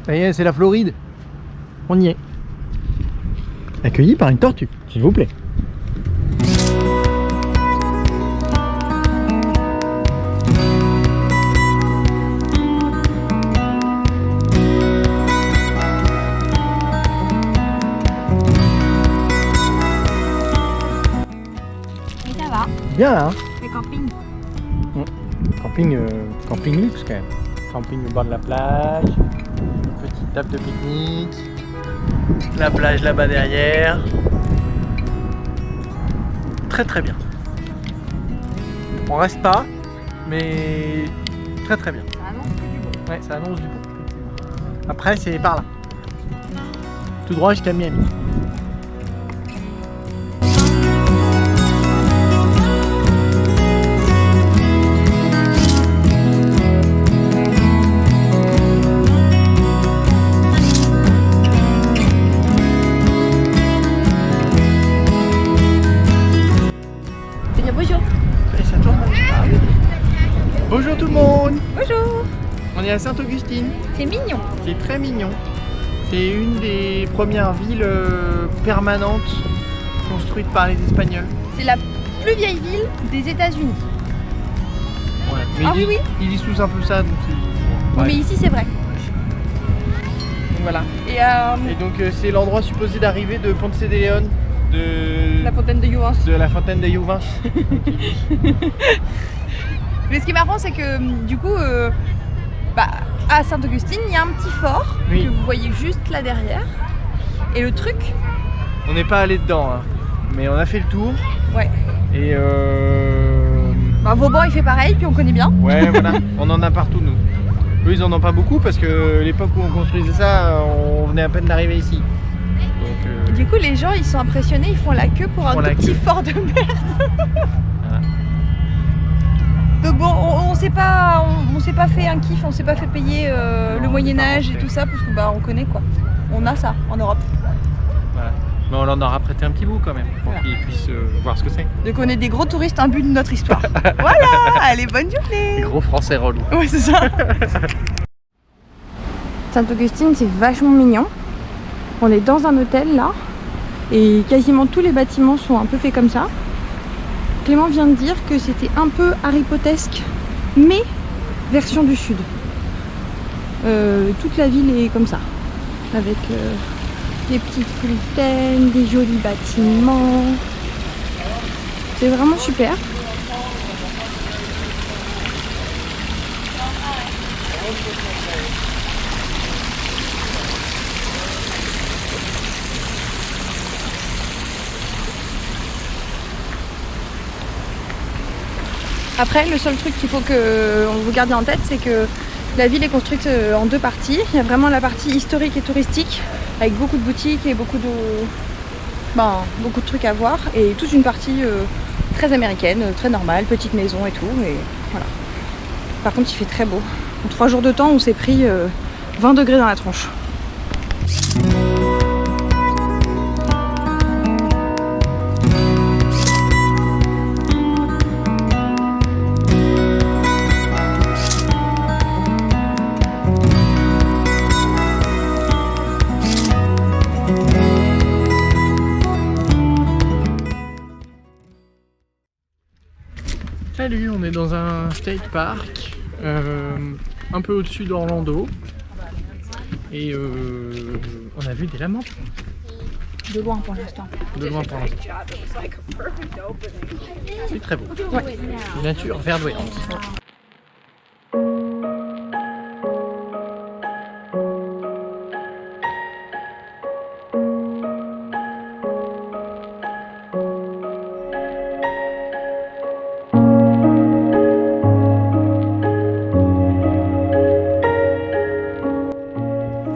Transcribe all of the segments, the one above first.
Ça y est, c'est la Floride. On y est. Accueilli par une tortue, s'il vous plaît. Mais ça va. Bien là, hein. Le camping. Camping luxe quand même. Camping au bord de la plage. Petite table de pique-nique. La plage là-bas derrière. Très très bien. On reste pas, mais très très bien. Ça annonce que du beau. Ouais, ça annonce du bon. Après, c'est par là. Tout droit jusqu'à Miami. Bonjour. Ça tourne. Bonjour tout le monde. Bonjour. On est à Sainte-Augustine. C'est mignon. C'est très mignon. C'est une des premières villes permanentes construites par les Espagnols. C'est la plus vieille ville des États-Unis. Ouais. Mais Ah oui, oui. Ils disent tous un peu ça. Donc Oui, ouais. mais ici c'est vrai. Donc voilà. Et Et donc c'est l'endroit supposé d'arrivée de Ponce de León, de la fontaine de Jouvence. de la fontaine de Jouvence. Mais ce qui est marrant, c'est que du coup, à Sainte-Augustine, il y a un petit fort Oui. que vous voyez juste là derrière. Et le truc, On n'est pas allé dedans, hein. Mais on a fait le tour. ouais. Et Vauban il fait pareil, puis on connaît bien. ouais, voilà, on en a partout nous. Eux ils en ont pas beaucoup parce que l'époque où on construisait ça, on venait à peine d'arriver ici. Donc Du coup, les gens ils sont impressionnés, ils font la queue pour un Pour tout la petit queue. fort de merde. Voilà. Donc bon, on s'est pas fait un kiff, on s'est pas fait payer Non, le on Moyen est pas Âge et rentré. tout ça parce que on connaît quoi. On a ça en Europe. Voilà. Mais on leur en aura prêté un petit bout quand même pour Voilà. qu'ils puissent voir ce que c'est. Donc on est des gros touristes imbus de notre histoire. Voilà, allez, bonne Les journée. gros français relous. Ouais, c'est ça. Sainte-Augustine, c'est vachement mignon. On est dans un hôtel là et quasiment tous les bâtiments sont un peu faits comme ça. Clément vient de dire que c'était un peu Harry Potesque, mais version du sud. Toute la ville est comme ça, avec des petites fontaines, des jolis bâtiments. C'est vraiment super. Après, le seul truc qu'il faut que vous gardiez en tête, c'est que la ville est construite en deux parties. Il y a vraiment la partie historique et touristique, avec beaucoup de boutiques et beaucoup de trucs à voir, et toute une partie très américaine, très normale, petite maison et tout. Et voilà. Par contre, il fait très beau. En 3 jours de temps, on s'est pris 20 degrés dans la tronche. Salut, on est dans un skate park un peu au-dessus d'Orlando et on a vu des lamantes De loin pour l'instant. de loin pour l'instant. C'est très beau. Ouais. Nature verdoyante.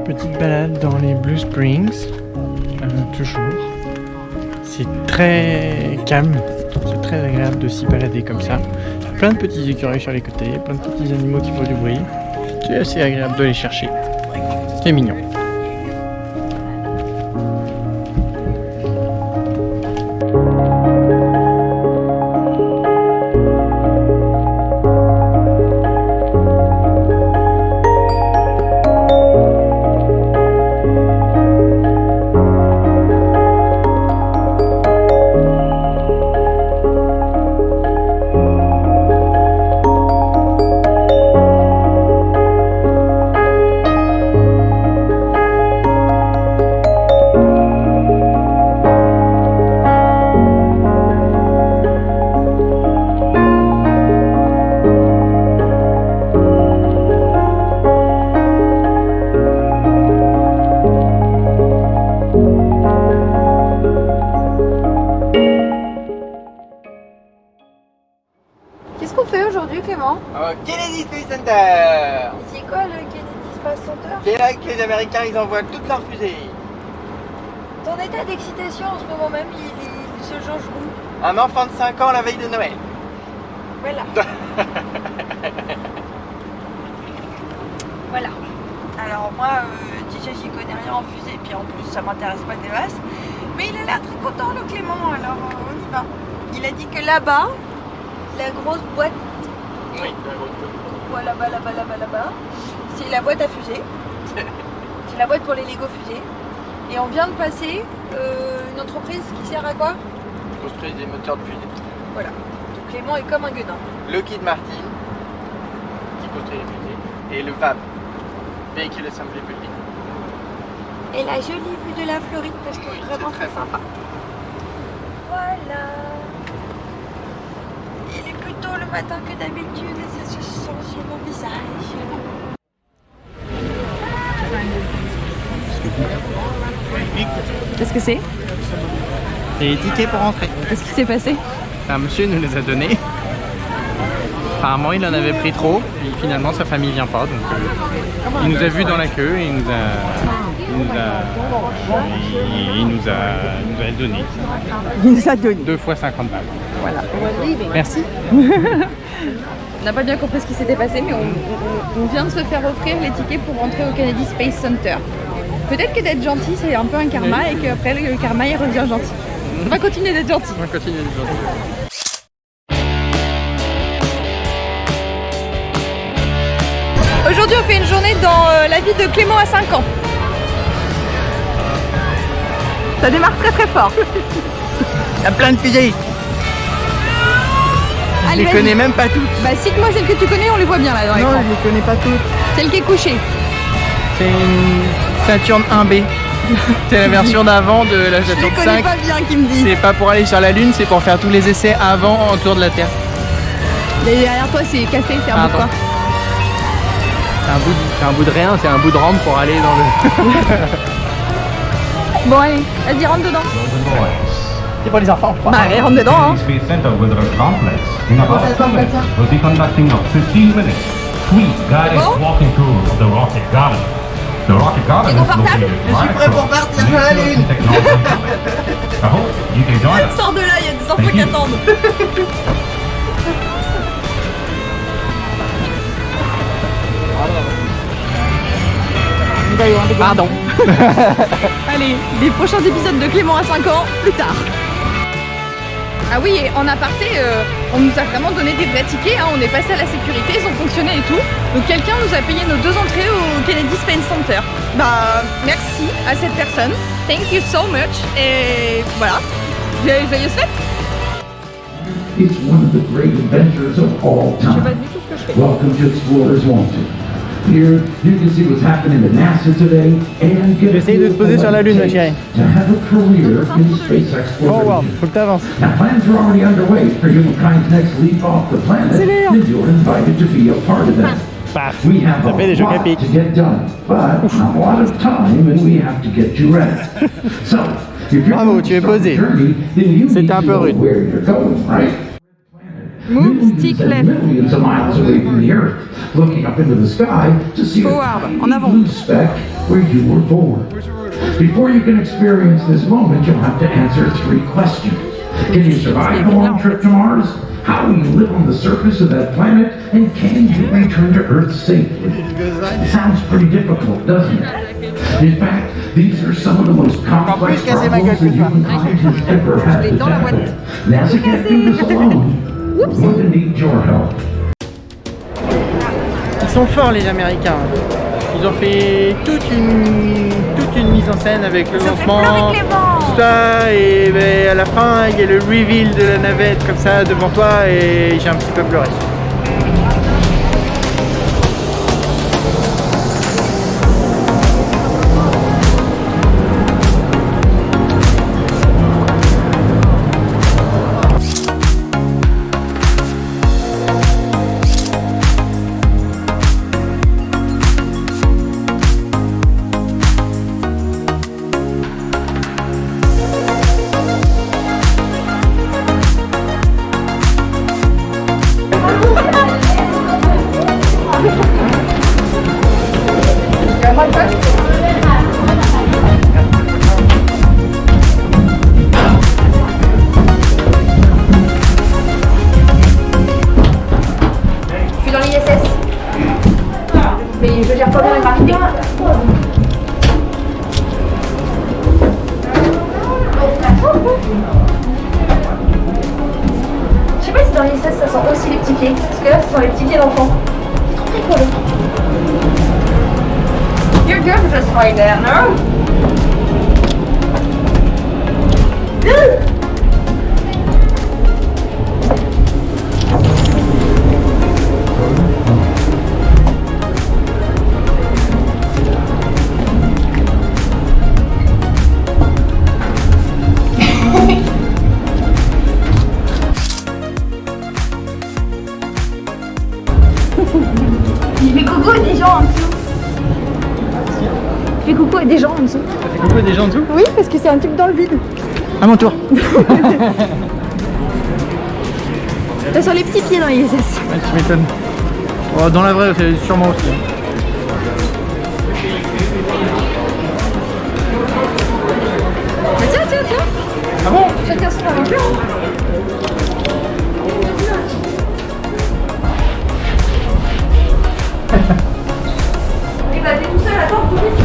Petite balade dans les Blue Springs, toujours. C'est très calme, c'est très agréable de s'y balader comme ça. Plein de petits écureuils sur les côtés, plein de petits animaux qui font du bruit. C'est assez agréable de les chercher. C'est mignon. fait aujourd'hui, Clément? Kennedy Space Center. C'est quoi le Kennedy Space Center? C'est là que les Américains ils envoient toutes leurs fusées. Ton état d'excitation en ce moment même, il se jauge où? Un enfant de 5 ans la veille de Noël. Voilà. Voilà. Alors moi, déjà j'y connais rien en fusée, puis en plus ça m'intéresse pas des masses. Mais il a l'air très content le Clément, alors on y va. Il a dit que là-bas, la grosse boîte, Oui, voilà, là-bas, c'est la boîte à fusée. C'est la boîte pour les Lego fusées. Et on vient de passer une entreprise qui sert à quoi? construire des moteurs de fusée. Voilà. Donc Clément est comme un gueudin. Lockheed Martin qui construit les fusées et le VAB, Vehicle Assembly Building. Et la jolie vue de la Floride parce que Oui, vraiment c'est c'est très sympa. Voilà. Il est plus tôt le matin que d'habitude et ça se sent sur mon visage. Qu'est-ce que c'est? Et les tickets pour rentrer. Qu'est-ce qui s'est passé? Un monsieur nous les a donnés. Apparemment il en avait pris trop et finalement sa famille vient pas donc il nous a vus dans la queue et il nous a donné. Il nous a donné. 2 fois 50 balles. Voilà. Merci. On n'a pas bien compris ce qui s'était passé, mais on vient de se faire offrir les tickets pour rentrer au Kennedy Space Center. Peut-être que d'être gentil, c'est un peu un karma et qu'après le karma il revient gentil. On va continuer d'être gentil. On va continuer d'être gentil. Aujourd'hui, on fait une journée dans la vie de Clément à 5 ans. Ça démarre très très fort. Il y a plein de fusées. Je Allez, les connais même pas toutes. Bah cite-moi celle que tu connais, on les voit bien là dans Non, l'écran. je les connais pas toutes. Celle qui est couchée. C'est une Saturn 1B. C'est la version d'avant de la Je les Saturn connais 5. pas bien qui me dit. C'est pas pour aller sur la Lune, c'est pour faire tous les essais avant autour de la Terre. Et derrière toi c'est cassé, c'est un bout de quoi? C'est un bout de rien, c'est un bout de rampe pour aller dans le... Bon allez, vas-y rentre dedans. C'est pour les enfants, je crois. Bah allez, rentre dedans hein. Space Center Weather Complex. In about 2 minutes, we'll be conducting a 15-minute free guided Bon. walking tour of the Rocket Garden. The Rocket Garden T'es is confortable? located Je suis right prêt pour across partir sur la Nature Lune. and Technology Campus. I hope you can join us. Sors de là, il y a des enfants Thank qui you. attendent. Pardon. Allez, les prochains épisodes de Clément à 5 ans, plus tard. Ah oui, et en aparté, on nous a vraiment donné des vrais tickets, hein. On est passé à la sécurité, ils ont fonctionné et tout. Donc quelqu'un nous a payé nos 2 entrées au Kennedy Space Center. Bah, merci à cette personne. Thank you so much. Et voilà, joyeuses fêtes. It's one of the great adventures of all Je sais pas time. du tout ce que je fais. Welcome to Explorers Wanted. Here, you can see what's happening to NASA today and get a J'essaye de te poser sur la Lune, ma chérie. to have a career in space Forward, exploration. faut que t'avances. Now, plans are already underway for humankind's next leap off the planet, and you're invited to be a part of that. Paf. We have Ça fait des a chocs à lot pic. to get done, but a lot of time, and we have to get you ready. So, if you're Bravo, going tu to es start posé. the journey, then you C'était need un to peu know rude. where you're going, right? Move, Millions stick and left. millions of miles away from the Earth, looking up into the sky to see Forward, a en tiny avant. blue speck where you were born. Before you can experience this moment, you'll have to answer 3 questions. Can you survive the long trip to Mars? How will you live on the surface of that planet? And can you return to Earth safely? It sounds pretty difficult, doesn't it? In fact, these are some of the most complex casser ma gueule problems that que toi. humankind has ever had to dans la tackle. boîte. NASA can't do this alone. We're going to need your help. Ils sont forts les Américains. Ils ont fait toute une mise en scène avec le lancement, tout ça, et ben, à la fin il y a le reveal de la navette comme ça devant toi et j'ai un petit peu pleuré. pieds. Parce que là, ce sont les petits pieds d'enfants. C'est trop rigolo. You're good just right there, no? Il fait coucou à des gens en dessous. Il fait coucou à des gens en dessous. Ça fait coucou à des gens en dessous? Oui, parce que c'est un truc dans le vide. À mon tour. T'as sur les petits pieds dans l'ISS. Ouais, tu m'étonnes. Oh, dans la vraie, c'est sûrement aussi. Mais tiens. Ah bon? Chacun son aventure. Et bah t'es tout seul, attends, tout vite.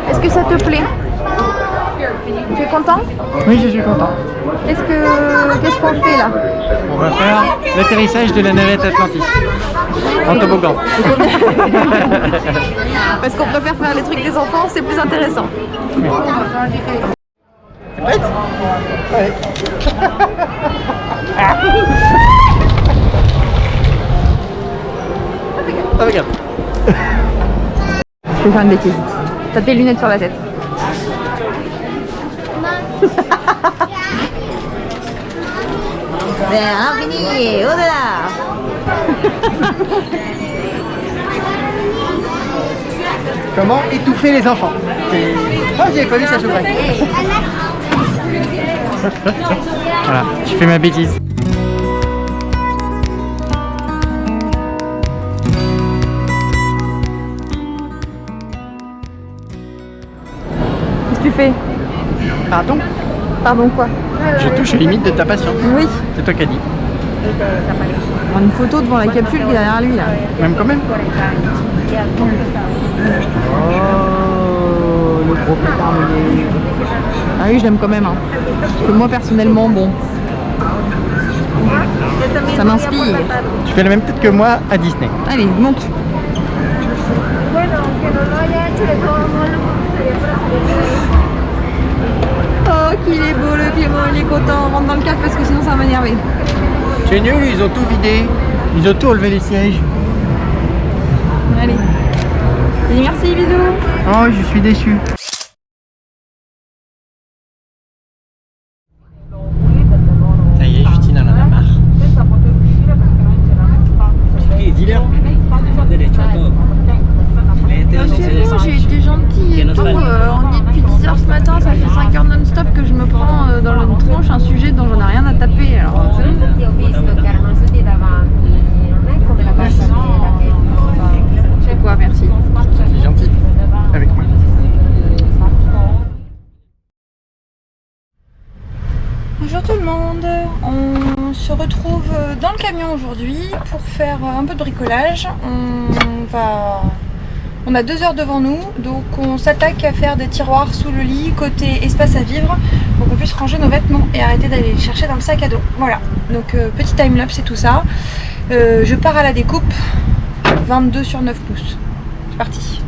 Est-ce que ça te plaît? Tu es content? Oui, je suis content. Qu'est-ce qu'on fait là? On va faire l'atterrissage de la navette Atlantis. En toboggan. Parce qu'on préfère faire les trucs des enfants, c'est plus intéressant. Prête? Ouais. Ah, regarde. Je vais faire une bêtise. T'as tes lunettes sur la tête. Infini, au-delà. Comment étouffer les enfants? Ah, j'avais pas vu ça s'ouvrir. Voilà, je fais ma bêtise. Qu'est-ce que tu fais? Pardon? Pardon quoi? Je touche aux limites de ta patience. Oui. C'est toi qui as dit. On a une photo devant la capsule qui est derrière lui là. Même quand même. Oh, le gros pétard mouillé. Ah oui, je l'aime quand même. Hein. Parce que moi personnellement, bon. Ça m'inspire. Tu fais la même tête que moi à Disney. Allez, monte. Oh, qu'il est beau le Clément, il est content. On rentre dans le cadre parce que sinon ça va m'énerver. C'est nul, ils ont tout vidé. Ils ont tout enlevé les sièges. Allez. Et merci, bisous. Oh, je suis déçu. Ça y est, Justine en a marre. C'est bon, j'ai été gentille et tout. On y est depuis 10h ce matin, ça fait 5 heures non-stop que je me prends dans la tronche un sujet dont j'en ai rien à taper. Alors, c'est bon. Je sais quoi, merci. C'est gentil. Avec moi. Bonjour tout le monde, on se retrouve dans le camion aujourd'hui pour faire un peu de bricolage. On a 2 heures devant nous, donc on s'attaque à faire des tiroirs sous le lit, côté espace à vivre, pour qu'on puisse ranger nos vêtements et arrêter d'aller les chercher dans le sac à dos. Voilà, donc petit timelapse et tout ça. Je pars à la découpe, 22 sur 9 pouces. C'est parti.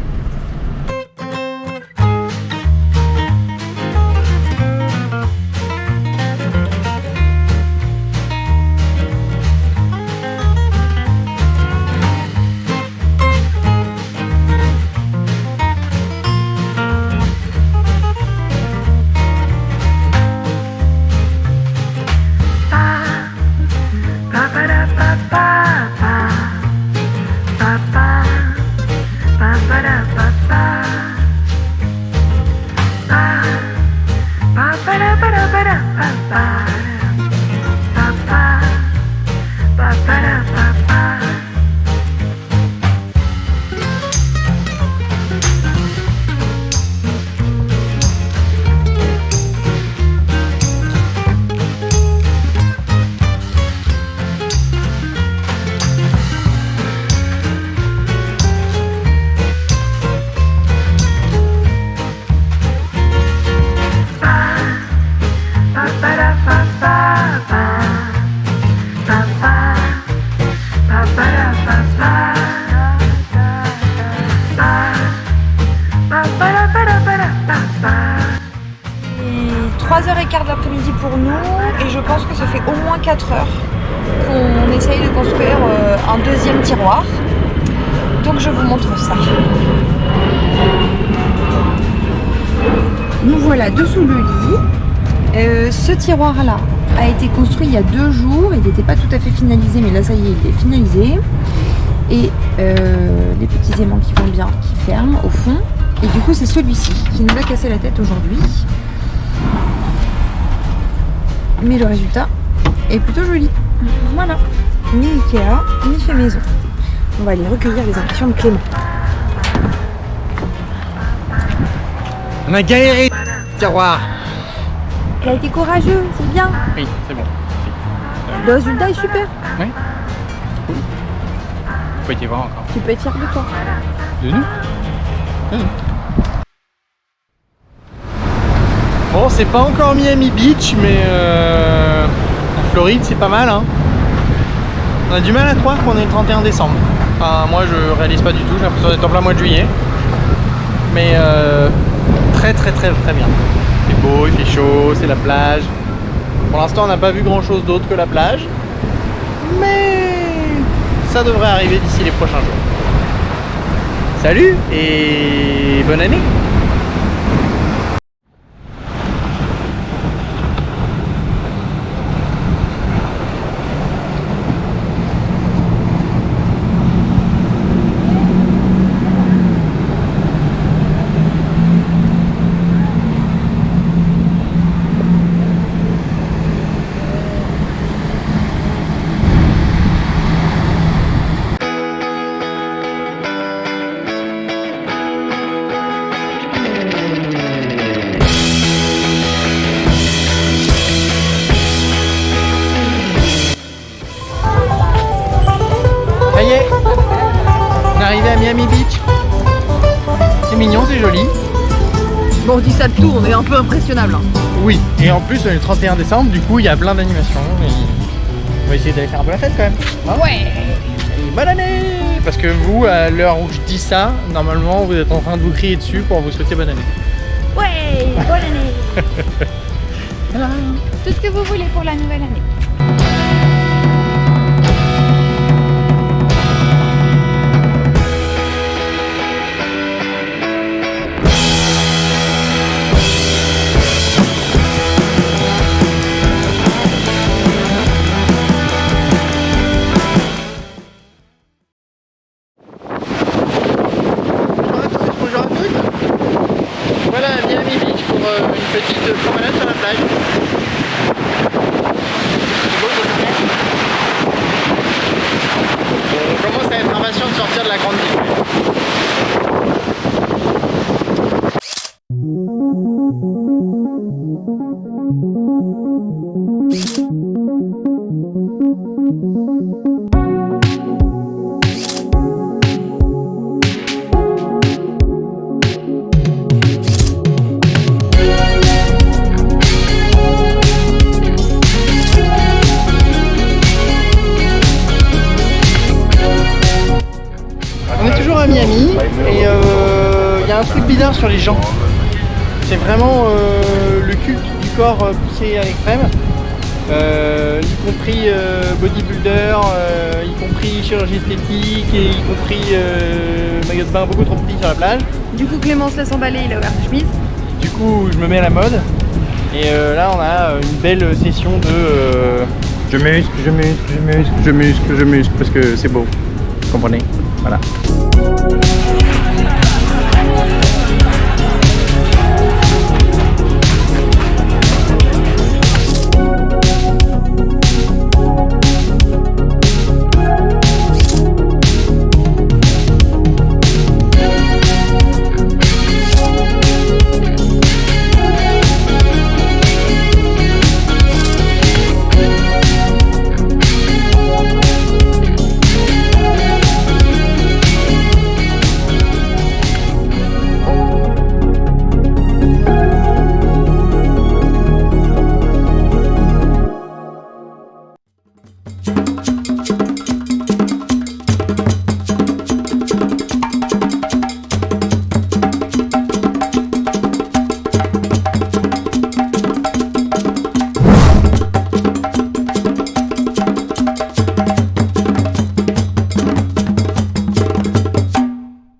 3h15 de l'après-midi pour nous et je pense que ça fait au moins 4 heures qu'on essaye de construire un deuxième tiroir. Donc je vous montre ça. Nous voilà dessous le lit. Ce tiroir là a été construit il y a 2 jours. Il n'était pas tout à fait finalisé, mais là ça y est, il est finalisé. Et les petits aimants qui vont bien, qui ferment au fond. Et du coup c'est celui-ci qui nous a cassé la tête aujourd'hui. Mais le résultat est plutôt joli. Voilà. Ni Ikea, ni fait maison. On va aller recueillir les impressions de Clément. On a galéré, tiroir. Il a été courageux, c'est bien. Oui, c'est bon. Le résultat est super. Oui. Cool. Faut y voir encore. Tu peux être fier de toi. De nous. Bon, c'est pas encore Miami Beach, mais en Floride, c'est pas mal. Hein. On a du mal à croire qu'on est le 31 décembre. Enfin, moi, je réalise pas du tout. J'ai l'impression d'être en plein mois de juillet. Mais très bien. C'est beau, il fait chaud, c'est la plage. Pour l'instant, on n'a pas vu grand chose d'autre que la plage. Mais ça devrait arriver d'ici les prochains jours. Salut et bonne année! Ça y est, on est arrivé à Miami Beach. C'est mignon, c'est joli. Bon, on dit ça de tout, on est un peu impressionnable. Hein. Oui, et en plus on est le 31 décembre, du coup il y a plein d'animations. Et on va essayer d'aller faire un peu la fête quand même. Hein, Ouais. Et bonne année! Parce que vous, à l'heure où je dis ça, normalement vous êtes en train de vous crier dessus pour vous souhaiter bonne année. Ouais, bonne année. Voilà. Tout ce que vous voulez pour la nouvelle année. Voilà Miami Beach pour une petite promenade sur la plage. C'est beau, on commence à être impatient de sortir de la grande ville. On est toujours à Miami et il y a un truc bizarre sur les gens. C'est vraiment le culte du corps poussé à l'extrême, y compris bodybuilder, y compris chirurgie esthétique et y compris maillot de bain beaucoup trop petit sur la plage. Du coup, Clément se laisse emballer, il a ouvert sa chemise. Du coup, je me mets à la mode et là on a une belle session de je muscle parce que c'est beau, vous comprenez? Voilà.